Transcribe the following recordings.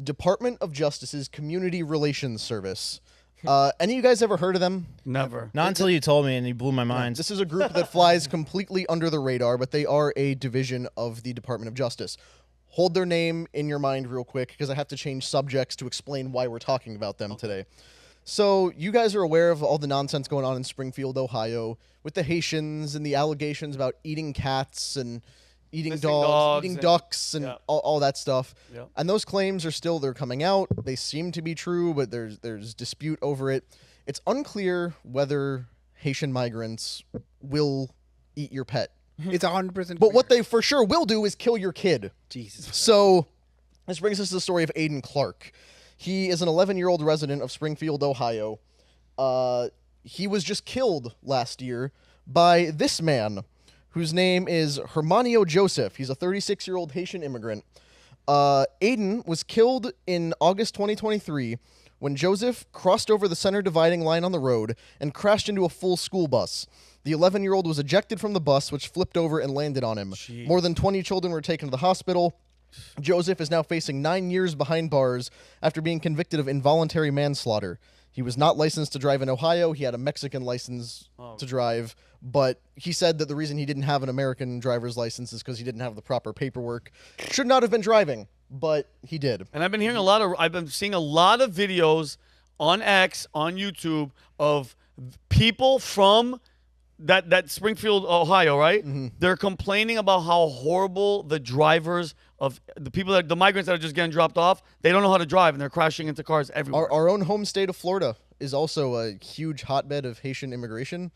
Department of Justice's Community Relations Service. Any of you guys ever heard of them? Never. Not until you told me, and you blew my mind. This is a group that flies completely under the radar, but they are a division of the Department of Justice. Hold their name in your mind real quick, because I have to change subjects to explain why we're talking about them today. So you guys are aware of all the nonsense going on in Springfield, Ohio, with the Haitians and the allegations about eating cats and eating dogs, eating ducks, and all that stuff. Yeah. And those claims they're coming out. They seem to be true, but there's dispute over it. It's unclear whether Haitian migrants will eat your pet. It's 100%. But what they for sure will do is kill your kid. Jesus. So this brings us to the story of Aiden Clark. He is an 11-year-old resident of Springfield, Ohio. He was just killed last year by this man, whose name is Hermanio Joseph. He's a 36-year-old Haitian immigrant. Aiden was killed in August 2023 when Joseph crossed over the center dividing line on the road and crashed into a full school bus. The 11-year-old was ejected from the bus, which flipped over and landed on him. Jeez. More than 20 children were taken to the hospital. Joseph is now facing 9 years behind bars after being convicted of involuntary manslaughter. He was not licensed to drive in Ohio. He had a Mexican license to drive, but he said that the reason he didn't have an American driver's license is because he didn't have the proper paperwork. Should not have been driving, but he did. And I've been seeing a lot of videos on X, on YouTube, of people from that Springfield, Ohio, right? Mm-hmm. They're complaining about how horrible the drivers of the migrants that are just getting dropped off, they don't know how to drive, and they're crashing into cars everywhere. Our own home state of Florida is also a huge hotbed of Haitian immigration,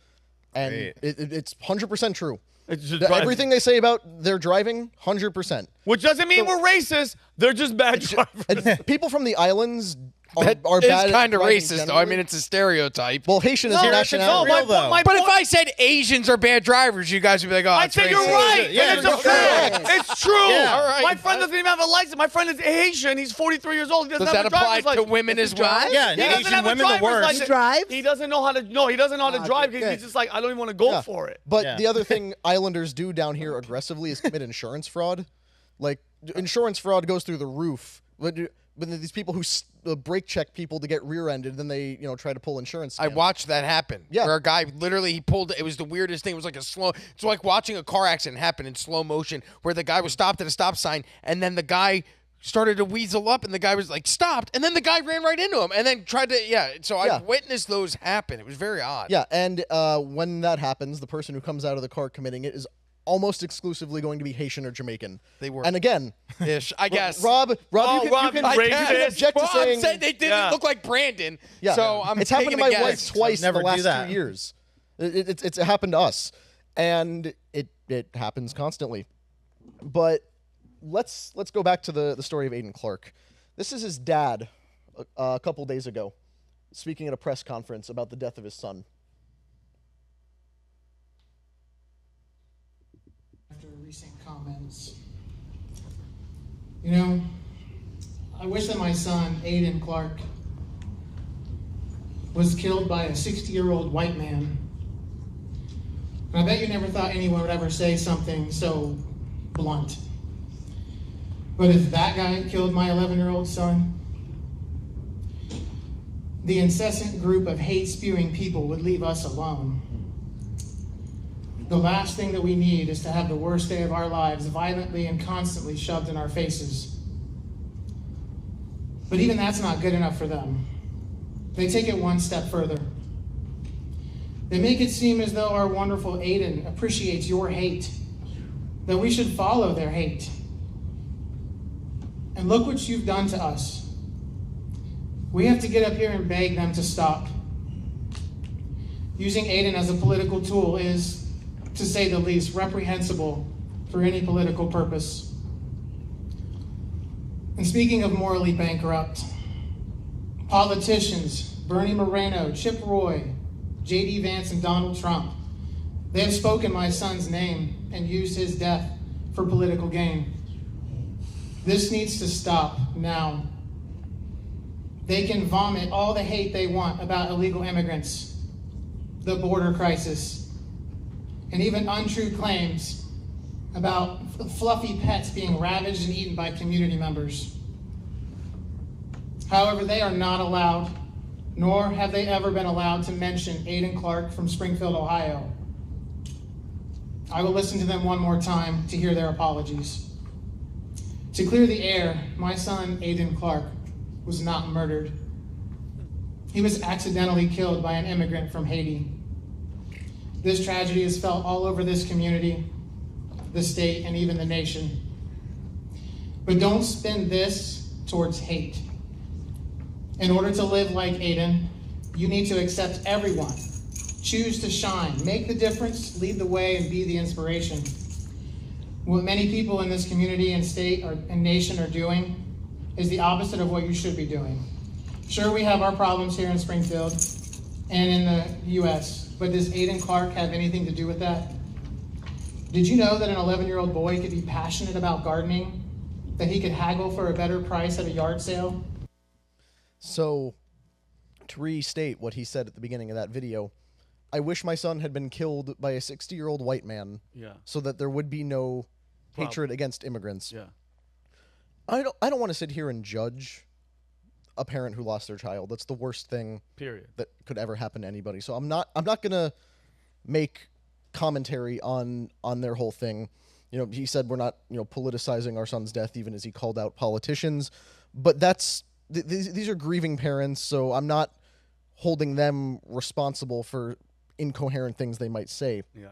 and it's 100% true. Everything they say about their driving, 100%. Which doesn't mean we're racist. They're just bad drivers. People from the islands are it's bad. Kind of racist, though. I mean, it's a stereotype. Well, Haitian is nationality. But if I said Asians are bad drivers, you guys would be like, "Oh, I'd say you're right. Yeah, it's true. Yeah, all right. My friend doesn't even have a license. My friend is Haitian. He's 43 years old. He doesn't have a driver's license. Does that apply to women as well? Yeah, Asian women the worst. He drives. He doesn't know how to. No, he doesn't know how to drive. He's just like, I don't even want to go for it. But the other thing islanders do down here aggressively is commit insurance fraud. Like insurance fraud goes through the roof. But these people who brake check people to get rear-ended, then they try to pull insurance scams. I watched that happen. Yeah, where a guy literally he pulled. It was the weirdest thing. It was like it's like watching a car accident happen in slow motion, where the guy was stopped at a stop sign, and then the guy started to weasel up, and the guy was like stopped, and then the guy ran right into him, and then tried to So I witnessed those happen. It was very odd. Yeah, and when that happens, the person who comes out of the car committing it is almost exclusively going to be Haitian or Jamaican. They were. And again, ish, I guess. Rob, you can object to saying they didn't look like Brandon. Yeah. So it's happened to my wife twice in the last 2 years. It's happened to us, and it happens constantly. But let's go back to the story of Aiden Clark. This is his dad a couple days ago, speaking at a press conference about the death of his son. Recent comments. I wish that my son, Aiden Clark, was killed by a 60-year-old white man. And I bet you never thought anyone would ever say something so blunt. But if that guy killed my 11-year-old son, the incessant group of hate-spewing people would leave us alone. The last thing that we need is to have the worst day of our lives violently and constantly shoved in our faces. But even that's not good enough for them. They take it one step further. They make it seem as though our wonderful Aiden appreciates your hate, that we should follow their hate. And look what you've done to us. We have to get up here and beg them to stop. Using Aiden as a political tool is, to say the least, reprehensible for any political purpose. And speaking of morally bankrupt, politicians, Bernie Moreno, Chip Roy, J.D. Vance, and Donald Trump, they have spoken my son's name and used his death for political gain. This needs to stop now. They can vomit all the hate they want about illegal immigrants, the border crisis, and even untrue claims about fluffy pets being ravaged and eaten by community members. However, they are not allowed, nor have they ever been allowed to mention Aiden Clark from Springfield, Ohio. I will listen to them one more time to hear their apologies. To clear the air, my son, Aiden Clark, was not murdered. He was accidentally killed by an immigrant from Haiti. This tragedy is felt all over this community, the state, and even the nation. But don't spin this towards hate. In order to live like Aiden, you need to accept everyone. Choose to shine, make the difference, lead the way, and be the inspiration. What many people in this community and state and nation are doing is the opposite of what you should be doing. Sure, we have our problems here in Springfield and in the U.S., but does Aiden Clark have anything to do with that? Did you know that an 11-year-old boy could be passionate about gardening, that he could haggle for a better price at a yard sale? So, to restate what he said at the beginning of that video, I wish my son had been killed by a 60-year-old white man, so that there would be no hatred against immigrants. Yeah. I don't want to sit here and judge a parent who lost their child. That's the worst thing that could ever happen to anybody. So I'm not gonna make commentary on their whole thing. You know, he said we're not, politicizing our son's death, even as he called out politicians. But that's these are grieving parents, so I'm not holding them responsible for incoherent things they might say. Yeah.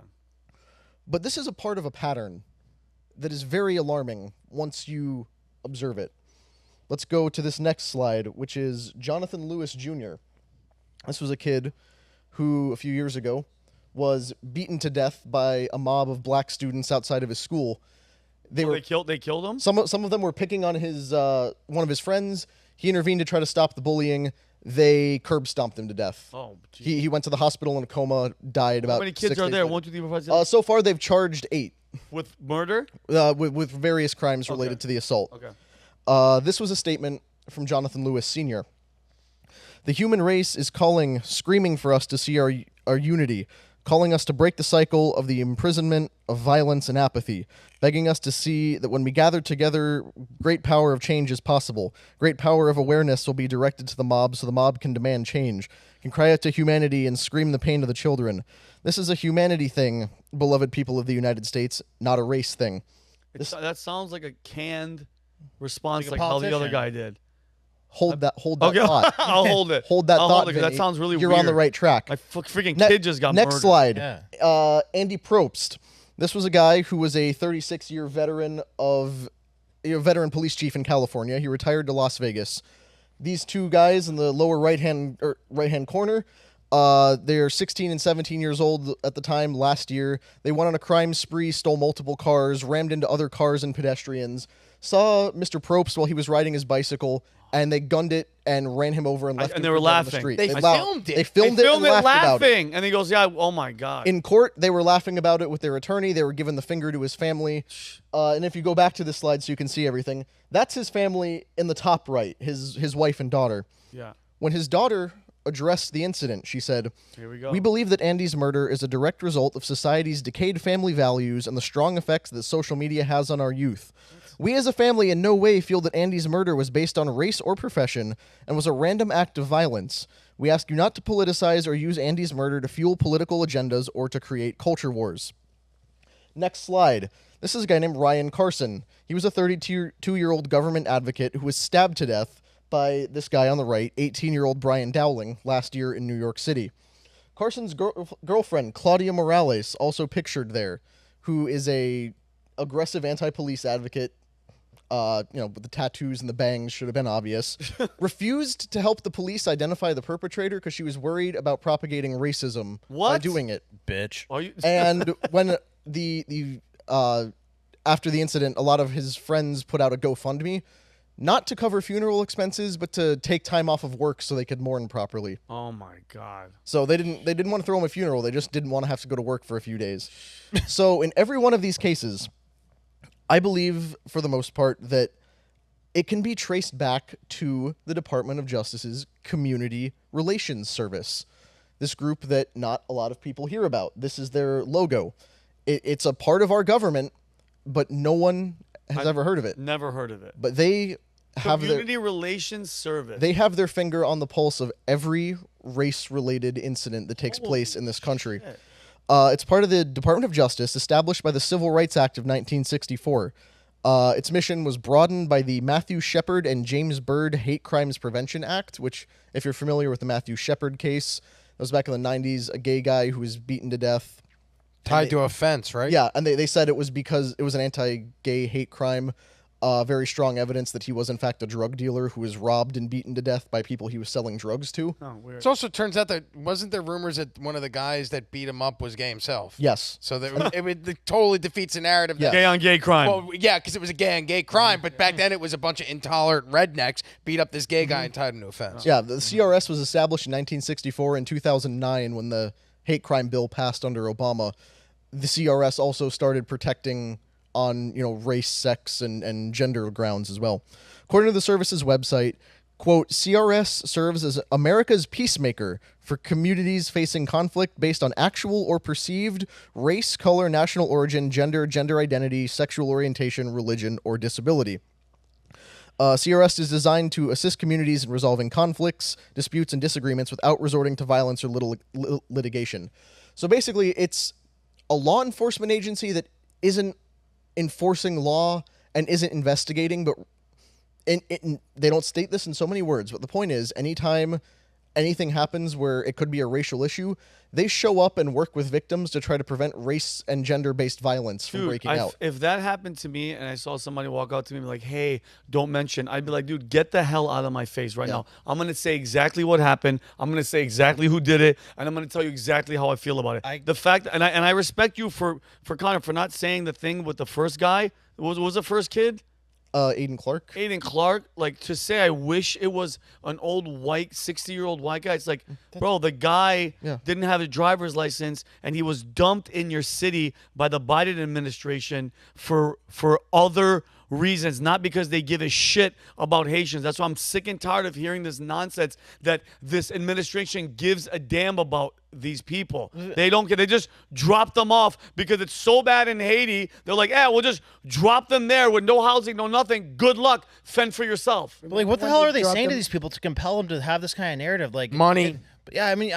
But this is a part of a pattern that is very alarming once you observe it. Let's go to this next slide, which is Jonathan Lewis Jr. This was a kid who, a few years ago, was beaten to death by a mob of black students outside of his school. They killed him? Some of them were picking on his one of his friends. He intervened to try to stop the bullying. They curb stomped him to death. Oh, he went to the hospital in a coma, died about 6 days. How many kids are there? later. 1, 2, 3, 4, 5, 6? So far, they've charged 8. With murder? With various crimes related to the assault. Okay. This was a statement from Jonathan Lewis Sr. The human race is screaming for us to see our unity, calling us to break the cycle of the imprisonment, of violence, and apathy, begging us to see that when we gather together, great power of change is possible. Great power of awareness will be directed to the mob so the mob can demand change, can cry out to humanity and scream the pain of the children. This is a humanity thing, beloved people of the United States, not a race thing. That sounds like a canned response, like a how the other politician. guy did. Hold that Okay, thought. I'll hold it. Hold that I'll thought, hold it, 'cause that Vinny. sounds really You're weird. on the right track. My freaking kid just got Next murdered. slide. Yeah. Andy Probst. This was a guy who was a 36-year veteran veteran police chief in California. He retired to Las Vegas. These two guys in the lower right-hand corner, they're 16 and 17 years old at the time last year. They went on a crime spree, stole multiple cars, rammed into other cars and pedestrians, saw Mr. Probst while he was riding his bicycle, and they gunned it and ran him over and left him they were for dead on laughing. the street. They filmed it. They filmed it and laughed about it. laughing, and he goes, "Yeah, oh my god." In court, they were laughing about it with their attorney. They were giving the finger to his family. And if you go back to this slide so you can see everything, that's his family in the top right, his wife and daughter. Yeah. When his daughter addressed the incident, she said, Here we go. "We believe that Andy's murder is a direct result of society's decayed family values and the strong effects that social media has on our youth. We as a family in no way feel that Andy's murder was based on race or profession and was a random act of violence. We ask you not to politicize or use Andy's murder to fuel political agendas or to create culture wars." Next slide. This is a guy named Ryan Carson. He was a 32-year-old government advocate who was stabbed to death by this guy on the right, 18-year-old Brian Dowling, last year in New York City. Carson's girlfriend, Claudia Morales, also pictured there, who is a aggressive anti-police advocate, with the tattoos and the bangs, should have been obvious, refused to help the police identify the perpetrator because she was worried about propagating racism by What? doing it. Bitch. Are you? And when after the incident, a lot of his friends put out a GoFundMe, not to cover funeral expenses, but to take time off of work so they could mourn properly. Oh my god. So they didn't want to throw him a funeral. They just didn't want to have to go to work for a few days. So in every one of these cases, I believe, for the most part, that it can be traced back to the Department of Justice's Community Relations Service, this group that not a lot of people hear about. This is their logo. It's a part of our government, but no one has ever heard of it. Never heard of it. But they have Community Relations Service. they have their finger on the pulse of every race-related incident that takes place in this country. It's part of the Department of Justice, established by the Civil Rights Act of 1964. Its mission was broadened by the Matthew Shepard and James Byrd Hate Crimes Prevention Act, which, if you're familiar with the Matthew Shepard case, that was back in the 90s, a gay guy who was beaten to death. Tied to a fence, right? Yeah, and they said it was because it was an anti-gay hate crime. Very strong evidence that he was, in fact, a drug dealer who was robbed and beaten to death by people he was selling drugs to. Oh, weird. It also turns out that wasn't there rumors that one of the guys that beat him up was gay himself? Yes. So that it totally defeats the narrative. Yeah. That, Gay on gay crime. well, yeah, because it was a gay on gay crime, but back then it was a bunch of intolerant rednecks beat up this gay guy and tied him to a fence. Yeah, the CRS was established in 1964 and 2009 when the hate crime bill passed under Obama. The CRS also started protecting on, race, sex, and gender grounds as well. According to the service's website, quote, CRS serves as America's peacemaker for communities facing conflict based on actual or perceived race, color, national origin, gender, gender identity, sexual orientation, religion, or disability. CRS is designed to assist communities in resolving conflicts, disputes, and disagreements without resorting to violence or litigation. So basically, it's a law enforcement agency that isn't enforcing law and isn't investigating, but they don't state this in so many words, but the point is, anytime anything happens where it could be a racial issue, they show up and work with victims to try to prevent race and gender-based violence from breaking out. If that happened to me and I saw somebody walk out to me and be like, hey, don't mention, I'd be like, dude, get the hell out of my face right now. I'm going to say exactly what happened. I'm going to say exactly who did it, and I'm going to tell you exactly how I feel about it. The fact, and I respect you for Connor, for not saying the thing with the first guy. Was the first kid? Aiden Clark. Aiden Clark, like, to say I wish it was an old white 60-year-old white guy. It's like, bro, the guy didn't have a driver's license and he was dumped in your city by the Biden administration for other reasons, not because they give a shit about Haitians. That's why I'm sick and tired of hearing this nonsense that this administration gives a damn about these people. They don't care. They just drop them off because it's so bad in Haiti. They're like, we'll just drop them there with no housing, no nothing. Good luck. Fend for yourself. Like, what the hell are they saying to these people to compel them to have this kind of narrative? Like Money. Yeah, I mean,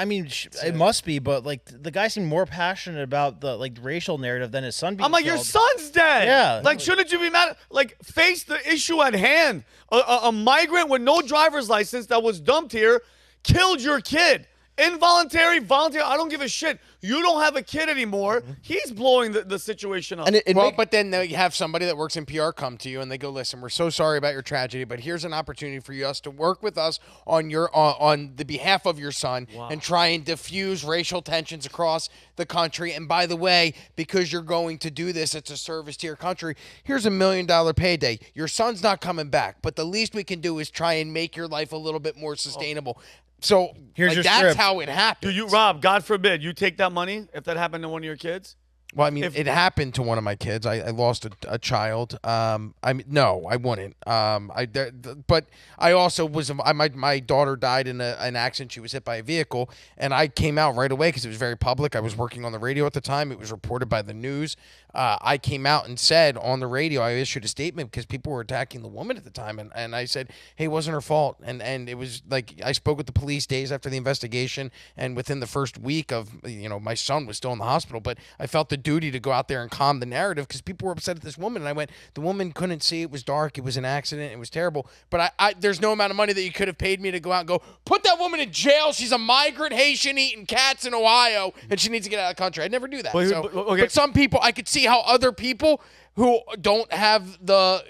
it must be, but like the guy seemed more passionate about the racial narrative than his son being I'm like, killed. your son's dead. Yeah. Like, shouldn't you be mad? Like, face the issue at hand. A migrant with no driver's license that was dumped here killed your kid. Involuntary, voluntary, I don't give a shit. You don't have a kid anymore. He's blowing the situation up. And but then you have somebody that works in PR come to you and they go, listen, we're so sorry about your tragedy, but here's an opportunity for us to work with us on on the behalf of your son and try and diffuse racial tensions across the country. And by the way, because you're going to do this, it's a service to your country. Here's $1 million payday. Your son's not coming back, but the least we can do is try and make your life a little bit more sustainable. So Here's your that's script. how it happens. Do you, Rob, God forbid, you take that money if that happened to one of your kids? Well, I mean, it happened to one of my kids. I lost a child. I mean, no, I wouldn't. But I also was. My daughter died in an accident. She was hit by a vehicle, and I came out right away because it was very public. I was working on the radio at the time. It was reported by the news. I came out and said on the radio, I issued a statement because people were attacking the woman at the time, and I said, hey, it wasn't her fault. And it was like I spoke with the police days after the investigation, and within the first week of my son was still in the hospital, but I felt the duty to go out there and calm the narrative because people were upset at this woman. And I went, the woman couldn't see, it was dark, it was an accident, it was terrible. But I there's no amount of money that you could have paid me to go out and go, put that woman in jail. She's a migrant Haitian eating cats in Ohio, and she needs to get out of the country. I'd never do that. But some people, I could see how other people who don't have the,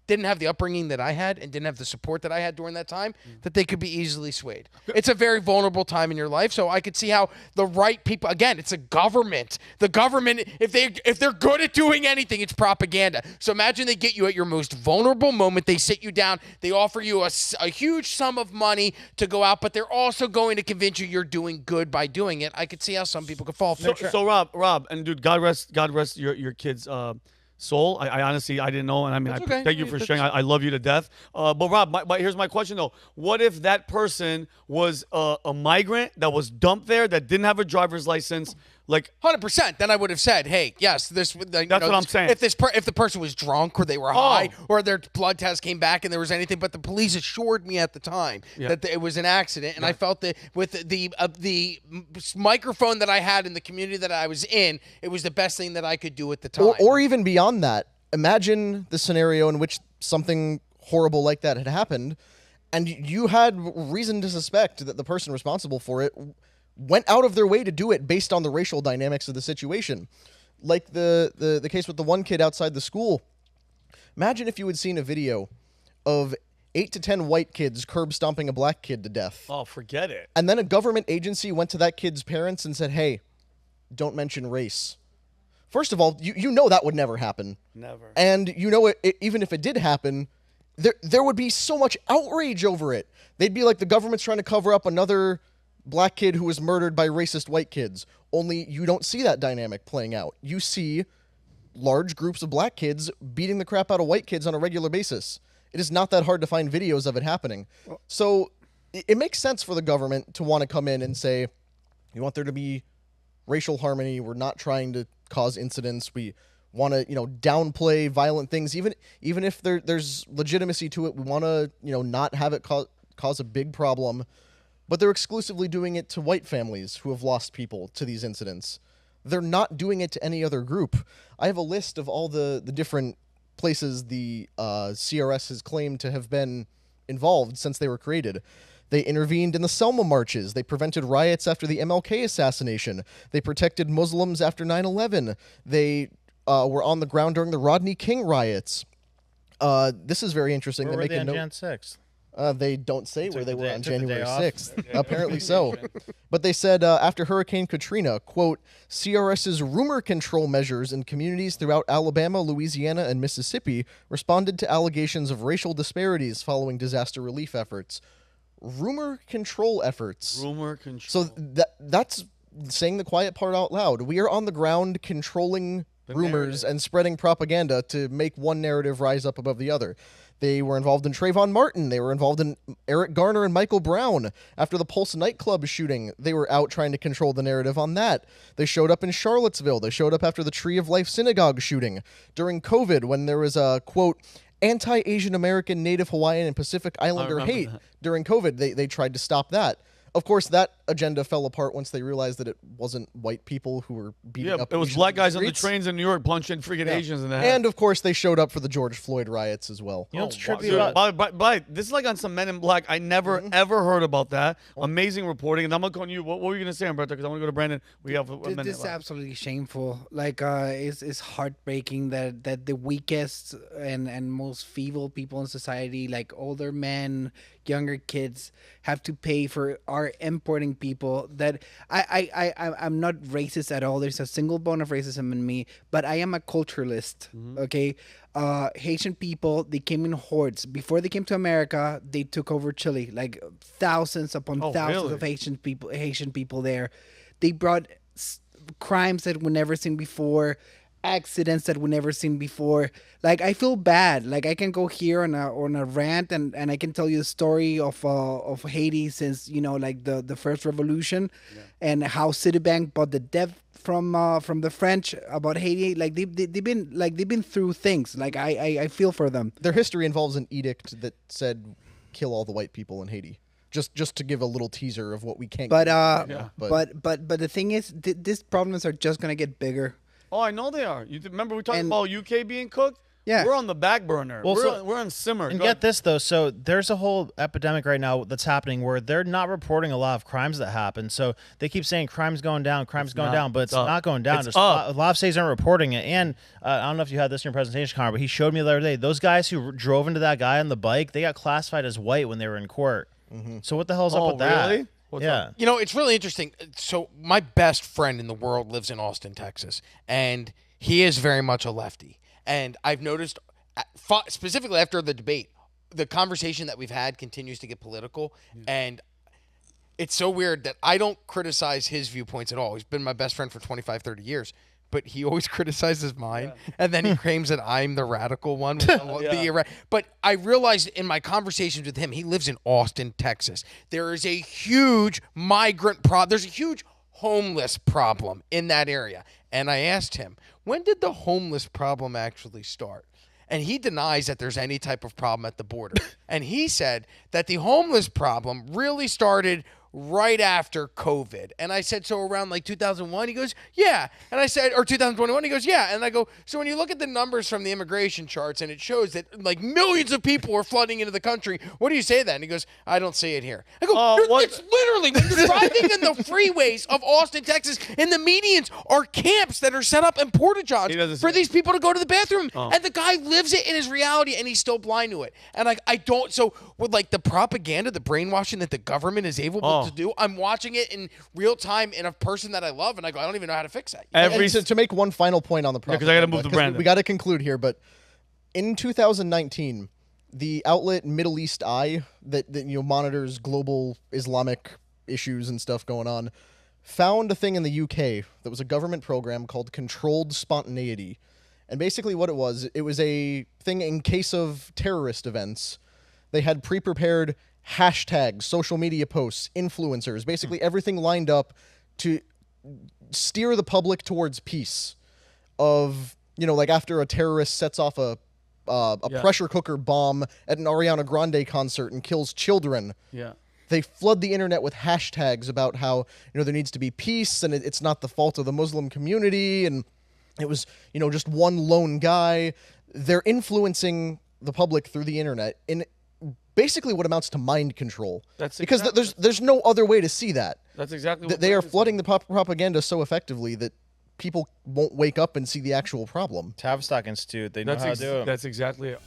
didn't have the upbringing that I had and didn't have the support that I had during that time, that they could be easily swayed. It's a very vulnerable time in your life, so I could see how the right people, again, it's a government. The government, if they're good at doing anything, it's propaganda. So imagine they get you at your most vulnerable moment, they sit you down, they offer you a huge sum of money to go out, but they're also going to convince you you're doing good by doing it. I could see how some people could fall for it. So Rob, and dude, God rest your kids' soul. I honestly, I didn't know, and I mean, okay. thank you for sharing. I love you to death. But Rob, here's my question though: what if that person was a migrant that was dumped there, that didn't have a driver's license? Like 100%. Then I would have said, "Hey, yes, this." That's what I'm saying. If the person was drunk or they were high or their blood test came back and there was anything, but the police assured me at the time that it was an accident, and I felt that with the microphone that I had in the community that I was in, it was the best thing that I could do at the time. Or even beyond that, imagine the scenario in which something horrible like that had happened, and you had reason to suspect that the person responsible for it went out of their way to do it based on the racial dynamics of the situation. Like the case with the one kid outside the school. Imagine if you had seen a video of 8 to 10 white kids curb stomping a black kid to death. Oh, forget it. And then a government agency went to that kid's parents and said, hey, don't mention race. First of all, you know that would never happen. Never. And you know even if it did happen, there would be so much outrage over it. They'd be like, the government's trying to cover up another black kid who was murdered by racist white kids. Only you don't see that dynamic playing out. You see large groups of black kids beating the crap out of white kids on a regular basis. It is not that hard to find videos of it happening. So it makes sense for the government to want to come in and say, you want there to be racial harmony. We're not trying to cause incidents. We want to, downplay violent things. Even if there's legitimacy to it, we want to, not have it cause a big problem. But they're exclusively doing it to white families who have lost people to these incidents. They're not doing it to any other group. I have a list of all the different places the CRS has claimed to have been involved since they were created. They intervened in the Selma marches. They prevented riots after the MLK assassination. They protected Muslims after 9/11. They were on the ground during the Rodney King riots. This is very interesting. Where they were make they a on note. Jan 6th? They don't say where they were on took the day January off? 6th. Apparently so. But they said after Hurricane Katrina, quote, CRS's rumor control measures in communities throughout Alabama, Louisiana, and Mississippi responded to allegations of racial disparities following disaster relief efforts. Rumor control efforts. Rumor control. So that's saying the quiet part out loud. We are on the ground controlling rumors and spreading propaganda to make one narrative rise up above the other. They were involved in Trayvon Martin. They were involved in Eric Garner and Michael Brown. After the Pulse nightclub shooting, they were out trying to control the narrative on that. They showed up in Charlottesville. They showed up after the Tree of Life synagogue shooting. During COVID, when there was a, quote, anti-Asian American, Native Hawaiian, and Pacific Islander hate during COVID, they tried to stop that. Of course, that agenda fell apart once they realized that it wasn't white people who were beating up. It was Asians black in the guys on the streets. trains in New York punching freaking Asians in the head. And of course, they showed up for the George Floyd riots as well. You know what's trippy Dude, about... but this is like on some Men in Black. I never ever heard about that. Amazing reporting. And I'm gonna call you. What were you gonna say, Umberto? Because I want to go to Brandon. We have a minute This is left. absolutely shameful. Like, it's heartbreaking that the weakest and most feeble people in society, like older men, younger kids, have to pay for our importing people. That I'm not racist at all. There's a single bone of racism in me, but I am a culturalist. Okay, Haitian people, they came in hordes. Before they came to America, they took over Chile. Like thousands upon thousands really? of Haitian people there. They brought crimes that were never seen before, accidents that were never seen before. Like, I feel bad. Like, I can go here on a rant and I can tell you the story of Haiti since, like the first revolution, and how Citibank bought the debt from the French about Haiti. Like, they've been through things. Like, I feel for them. Their history involves an edict that said kill all the white people in Haiti. Just to give a little teaser of what we can't. But but the thing is, these problems are just gonna get bigger. Oh, I know they are. You remember we talked And- about UK being cooked? Yeah. We're on the back burner. Well, We're on simmer. And Go get this, though. So there's a whole epidemic right now that's happening where they're not reporting a lot of crimes that happen. So they keep saying crime's going down, crime's going down, but it's up. not going down. It's There's up. a lot of states aren't reporting it. And I don't know if you had this in your presentation, Connor, but he showed me the other day, those guys who drove into that guy on the bike, they got classified as white when they were in court. So what the hell's up Oh, with that? really? What's yeah. up? It's really interesting. So my best friend in the world lives in Austin, Texas, and he is very much a lefty. And I've noticed, specifically after the debate, the conversation that we've had continues to get political. And it's so weird that I don't criticize his viewpoints at all. He's been my best friend for 25, 30 years. But he always criticizes mine, and then he claims that I'm the radical one. But I realized in my conversations with him, he lives in Austin, Texas. There is a huge migrant problem. There's a huge homeless problem in that area. And I asked him, when did the homeless problem actually start? And he denies that there's any type of problem at the border. And he said that the homeless problem really started right after COVID. And I said, so around like 2001? He goes, yeah. And I said, or 2021? He goes, yeah. And I go, so when you look at the numbers from the immigration charts and it shows that like millions of people are flooding into the country, what do you say then? And he goes, I don't see it here. I go, it's literally, when you're driving in the freeways of Austin, Texas, and the medians are camps that are set up in porta-johns for these people to go to the bathroom. And the guy lives it in his reality and he's still blind to it. And like, I don't, so with like the propaganda, the brainwashing that the government is able to do, I'm watching it in real time in a person that I love, and I go, I don't even know how to fix that. To make one final point on the propaganda, because I got to move to Brandon. We got to conclude here, but in 2019, the outlet Middle East Eye that monitors global Islamic issues and stuff going on found a thing in the UK that was a government program called Controlled Spontaneity, and basically what it was a thing in case of terrorist events. They had pre-prepared hashtags, social media posts, influencers, basically everything lined up to steer the public towards peace. Of, like after a terrorist sets off a pressure cooker bomb at an Ariana Grande concert and kills children. Yeah. They flood the internet with hashtags about how, there needs to be peace and it's not the fault of the Muslim community and it was, just one lone guy. They're influencing the public through the internet in basically what amounts to mind control. Because there's no other way to see that. That's exactly what they are flooding the propaganda so effectively that people won't wake up and see the actual problem. Tavistock Institute, they know how to do it. That's exactly it.